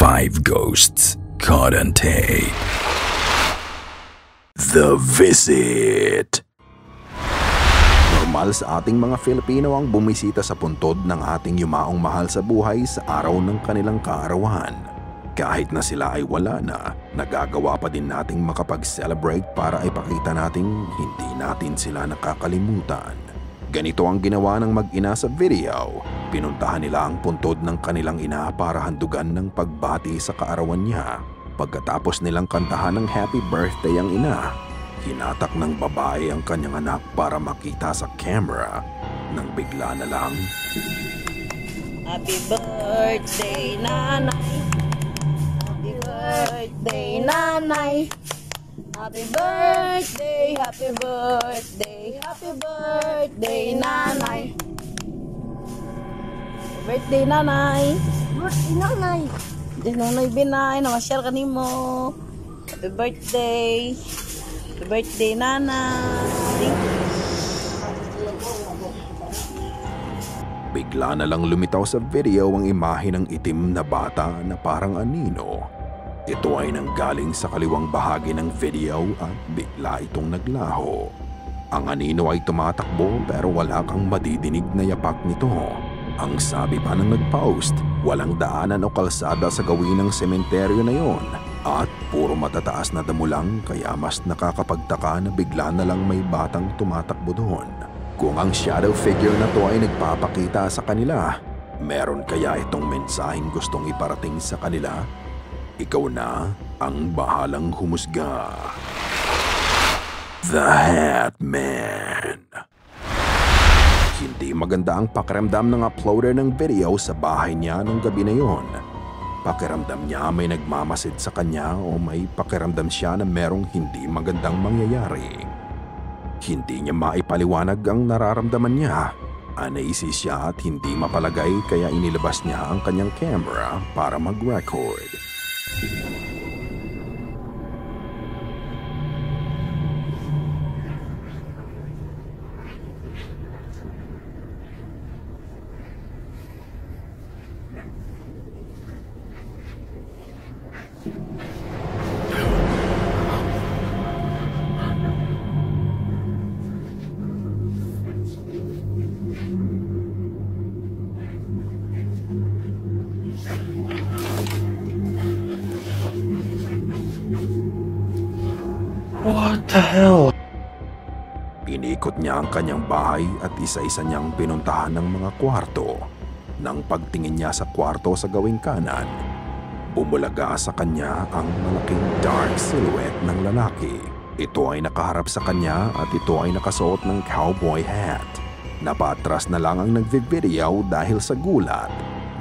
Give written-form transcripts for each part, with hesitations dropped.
5 ghosts caught on tape. The Visit. Normal sa ating mga Filipino ang bumisita sa puntod ng ating yumaong mahal sa buhay sa araw ng kanilang kaarawan. Kahit na sila ay wala na, nagagawa pa din nating makapag-celebrate para ipakita nating hindi natin sila nakakalimutan. Ganito ang ginawa ng mag-ina sa video. Pinuntahan nila ang puntod ng kanilang ina para handugan ng pagbati sa kaarawan niya. Pagkatapos nilang kantahan ng happy birthday ang ina, hinatak ng babae ang kanyang anak para makita sa camera nang bigla na lang, Happy birthday, nanay! Happy birthday, nanay! Happy birthday, happy birthday, happy birthday, nanay! Birthday, nanay! Birthday, nanay! Diyan nanay binay, namasyal ka nimo. Happy birthday! Happy birthday, nanay! bigla na lang lumitaw sa video ang imahe ng itim na bata na parang anino. Ito ay nanggaling sa kaliwang bahagi ng video at bigla itong naglaho. Ang anino ay tumatakbo pero wala kang madidinig na yapak nito. Ang sabi pa ng nag-post, walang daanan o kalsada sa gawin ng sementeryo na yon at puro matataas na damo lang kaya mas nakakapagtaka na bigla na lang may batang tumatakbo doon. Kung ang shadow figure na to ay nagpapakita sa kanila, meron kaya itong mensaheng gustong iparating sa kanila? Ikaw na ang bahalang humusga. The Hatman. Hindi maganda ang pakiramdam ng uploader ng video sa bahay niya nung gabi na yon. Pakiramdam niya may nagmamasid sa kanya o may pakiramdam siya na merong hindi magandang mangyayari. Hindi niya maipaliwanag ang nararamdaman niya. Anaisi siya at hindi mapalagay kaya inilabas niya ang kanyang camera para mag-record. What the hell? Inikot niya ang kanyang bahay at isa-isa niyang pinuntahan ng mga kwarto. Nang pagtingin niya sa kwarto sa gawing kanan, bumulaga sa kanya ang malaking dark silhouette ng lalaki. Ito ay nakaharap sa kanya at ito ay nakasuot ng cowboy hat. Napatras na lang ang nagvi-video dahil sa gulat.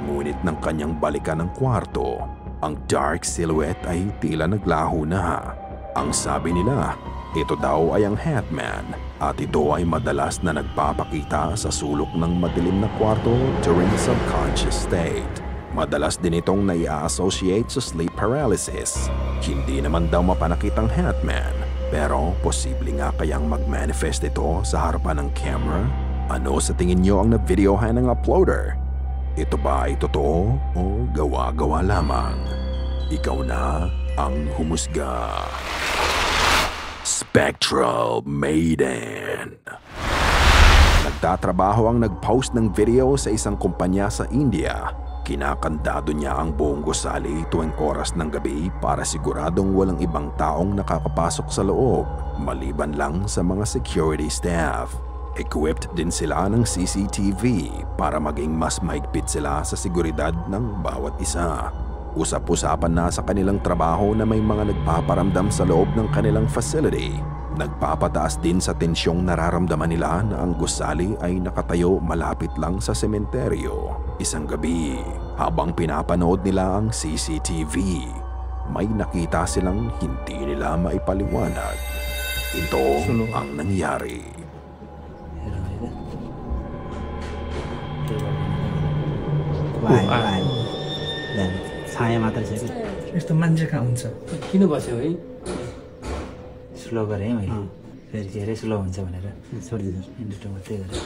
Ngunit ng kanyang balikan ng kwarto, ang dark silhouette ay tila naglaho na. Ang sabi nila, ito daw ay ang Hatman at ito ay madalas na nagpapakita sa sulok ng madilim na kwarto during subconscious state. Madalas din itong nai-associate sa sleep paralysis. Hindi naman daw mapanakit ang Hatman, pero posible nga kayang mag-manifest ito sa harapan ng camera? Ano sa tingin nyo ang na-videohan ng uploader? Ito ba ay totoo o gawa-gawa lamang? Ikaw na ang humusga. Spectral Maiden. Nagtatrabaho ang nag-post ng video sa isang kumpanya sa India. Kinakandado niya ang buong gusali tuwing oras ng gabi para siguradong walang ibang taong nakakapasok sa loob, maliban lang sa mga security staff. Equipped din sila ng CCTV para maging mas mahigpit sila sa seguridad ng bawat isa. Usap-usapan na sa kanilang trabaho na may mga nagpaparamdam sa loob ng kanilang facility. Nagpapataas din sa tensyong nararamdaman nila na ang gusali ay nakatayo malapit lang sa sementeryo. Isang gabi, habang pinapanood nila ang CCTV, may nakita silang hindi nila maipaliwanag. Ito ang nangyari. छाया मात्र छ कि यस्तो मान्छे कहाँ हुन्छ? किन बस्यो है? स्लो गरेँ है मैले फेरि धेरै स्लो हुन्छ भनेर छोडिदिनुहोस् इन्डिटो मात्रै गरेँ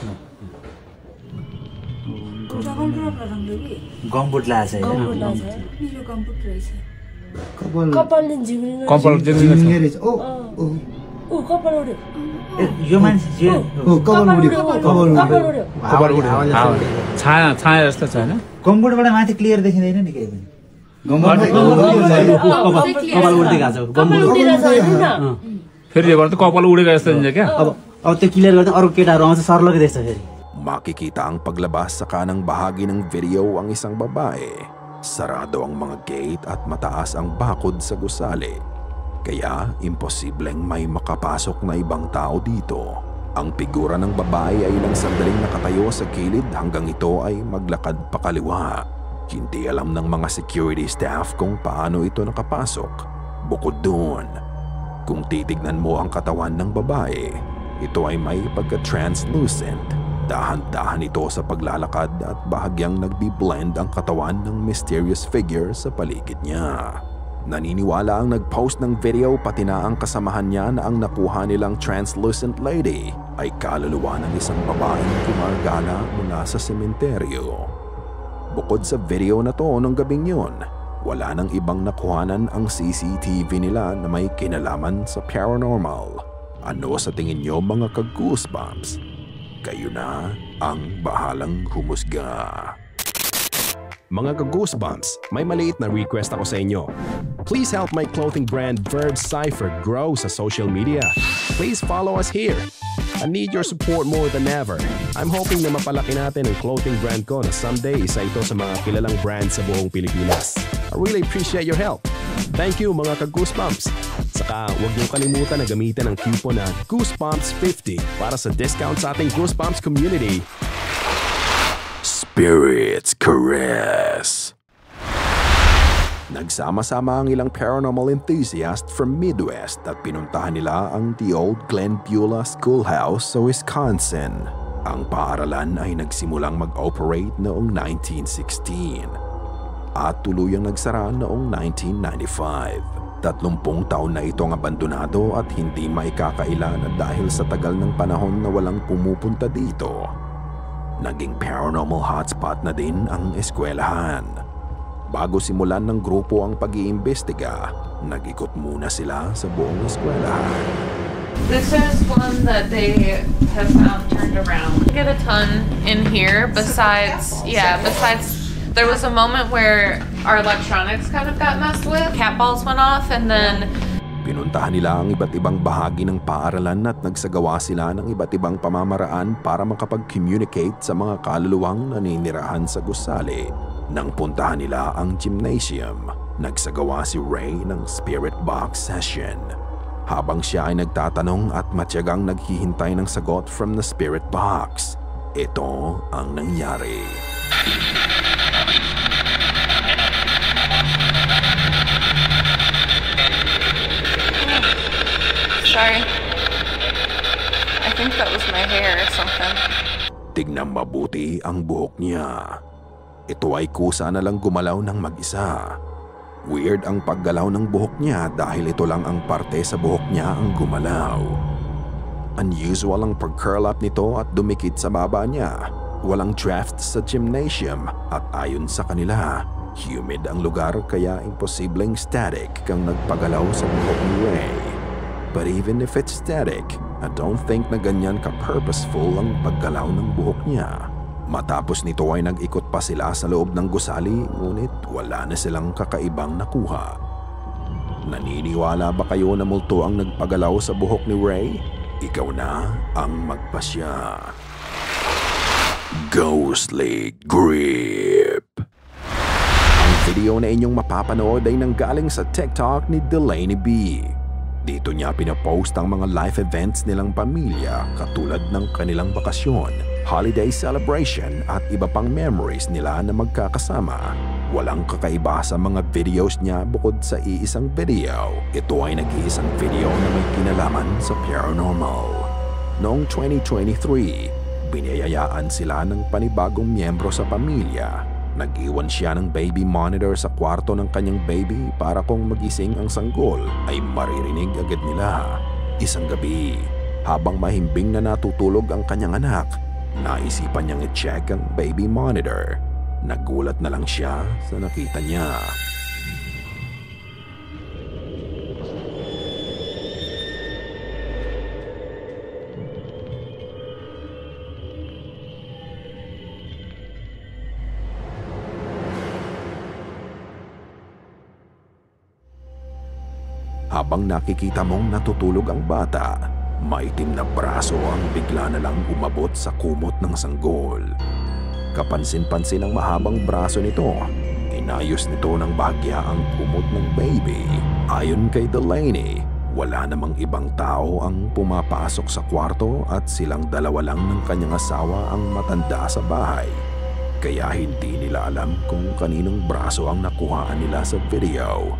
गम्बुट लाछ है कपाल झिङ्गे रहेछ ओ ओ यो मान्छे कपाल उड्यो छाया जस्तो छ हैन गम्बुटबाट माथि क्लियर देखिँदैन नि केही पनि कपाल उड्दै गएको छ फेरि यो गर्दा कपाल उडेको जस्तो हुन्छ क्या अब त्यो क्लियर गर्दा अरू केटाहरू आउँछ सर्लकै देख्छ फेरि Makikita ang paglabas sa kanang bahagi ng video ang isang babae. Sarado ang mga gate at mataas ang bakod sa gusali. Kaya imposibleng may makapasok na ibang tao dito. Ang figura ng babae ay ilang sandaling nakatayo sa gilid hanggang ito ay maglakad pakaliwa. Hindi alam ng mga security staff kung paano ito nakapasok. Bukod doon, kung titignan mo ang katawan ng babae, ito ay may pagka-translucent. Dahan-dahan ito sa paglalakad at bahagyang nagbi-blend ang katawan ng mysterious figure sa paligid niya. Naniniwala ang nag-post ng video pati na ang kasamahan niya na ang nakuha nilang translucent lady ay kaluluwa ng isang babaeng gumargala mula sa sementeryo. Bukod sa video na to nung gabing yun, wala nang ibang nakuhanan ang CCTV nila na may kinalaman sa paranormal. Ano sa tingin nyo mga ka-goosebumps? Kayo na ang bahalang humusga. Mga ka-goosebumps, may maliit na request ako sa inyo. Please help my clothing brand Verb Cypher grow sa social media. Please follow us here. I need your support more than ever. I'm hoping na mapalaki natin ang clothing brand ko na someday isa ito sa mga kilalang brand sa buong Pilipinas. I really appreciate your help. Thank you mga ka-goosebumps. Saka huwag niyong kalimutan na gamitin ang coupon na Goosebumps50 para sa discount sa ating Goosebumps community. Spirit's Caress. Nagsama-sama ang ilang paranormal enthusiast from Midwest at pinuntahan nila ang The Old Glen Beulah Schoolhouse sa Wisconsin. Ang paaralan ay nagsimulang mag-operate noong 1916 at tuluyang nagsara noong 1995. 30 taon na itong abandonado at hindi maikakaila na dahil sa tagal ng panahon na walang pumupunta dito. Naging paranormal hotspot na din ang eskwelahan. Bago simulan ng grupo ang pag-iimbestiga, nag-ikot muna sila sa buong eskwelahan. This is one that they have found turned around. Get a ton in here besides there was a moment where our electronics kind of got messed with. Cat balls went off and then Pinuntahan nila ang iba't ibang bahagi ng paaralan at nagsagawa sila ng iba't ibang pamamaraan para makapag-communicate sa mga kaluluwang naninirahan sa gusali. Nang puntahan nila ang gymnasium, nagsagawa si Ray ng spirit box session. Habang siya ay nagtatanong at matyagang naghihintay ng sagot from the spirit box, ito ang nangyari. sorry. I think that was my hair or something. Tignan mabuti ang buhok niya. Ito ay kusa na lang gumalaw ng mag-isa. Weird ang paggalaw ng buhok niya dahil ito lang ang parte sa buhok niya ang gumalaw. Unusual ang pag-curl up nito at dumikit sa baba niya. Walang draft sa gymnasium at ayon sa kanila, humid ang lugar kaya imposibleng static kang nagpagalaw sa buhok ni Ray. But even if it's static, I don't think na ganyan ka-purposeful ang paggalaw ng buhok niya. Matapos nito ay nag-ikot pa sila sa loob ng gusali ngunit wala na silang kakaibang nakuha. Naniniwala ba kayo na multo ang nagpagalaw sa buhok ni Ray? Ikaw na ang magpasya. Ghostly Grip. Ang video na inyong mapapanood ay nanggaling sa TikTok ni Delaney B. Dito niya pinapost ang mga life events nilang pamilya katulad ng kanilang bakasyon, holiday celebration at iba pang memories nila na magkakasama. Walang kakaiba sa mga videos niya bukod sa iisang video. Ito ay nag-iisang video na may kinalaman sa paranormal. Noong 2023, biniyayaan sila ng panibagong miyembro sa pamilya. Nag-iwan siya ng baby monitor sa kwarto ng kanyang baby para kung magising ang sanggol ay maririnig agad nila. Isang gabi, habang mahimbing na natutulog ang kanyang anak, Naisipan niyang i-check ang baby monitor. Nagulat na lang siya sa nakita niya. Habang nakikita mong natutulog ang bata, maitim na braso ang bigla na lang umabot sa kumot ng sanggol. Kapansin-pansin ang mahabang braso nito. Inayos nito ng bahagya ang kumot ng baby. Ayon kay Delaney, wala namang ibang tao ang pumapasok sa kwarto at silang dalawa lang ng kanyang asawa ang matanda sa bahay. Kaya hindi nila alam kung kaninong braso ang nakuhaan nila sa video.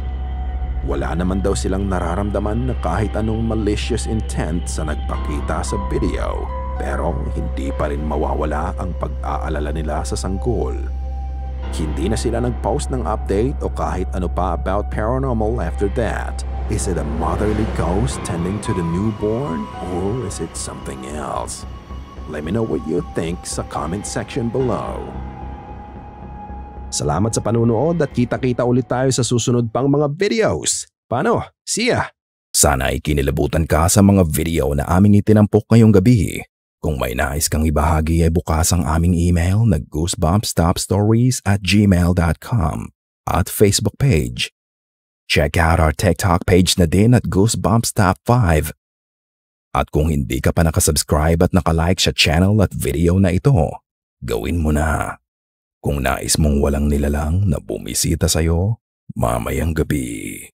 Wala naman daw silang nararamdaman na kahit anong malicious intent sa nagpakita sa video, pero hindi pa rin mawawala ang pag-aalala nila sa sanggol. Hindi na sila nag-post ng update o kahit ano pa about paranormal after that. Is it a motherly ghost tending to the newborn or is it something else? Let me know what you think sa comment section below. Salamat sa panunood at kita-kita ulit tayo sa susunod pang mga videos. Paano? See ya! Sana ay kinilabutan ka sa mga video na aming itinampok ngayong gabi. Kung may nais kang ibahagi ay bukas ang aming email na goosebumpstopstories@gmail.com at Facebook page. Check out our TikTok page na din at Goosebumps Top 5. At kung hindi ka pa nakasubscribe at nakalike sa channel at video na ito, gawin mo na. Kung nais mong walang nilalang na bumisita sa'yo mamayang gabi.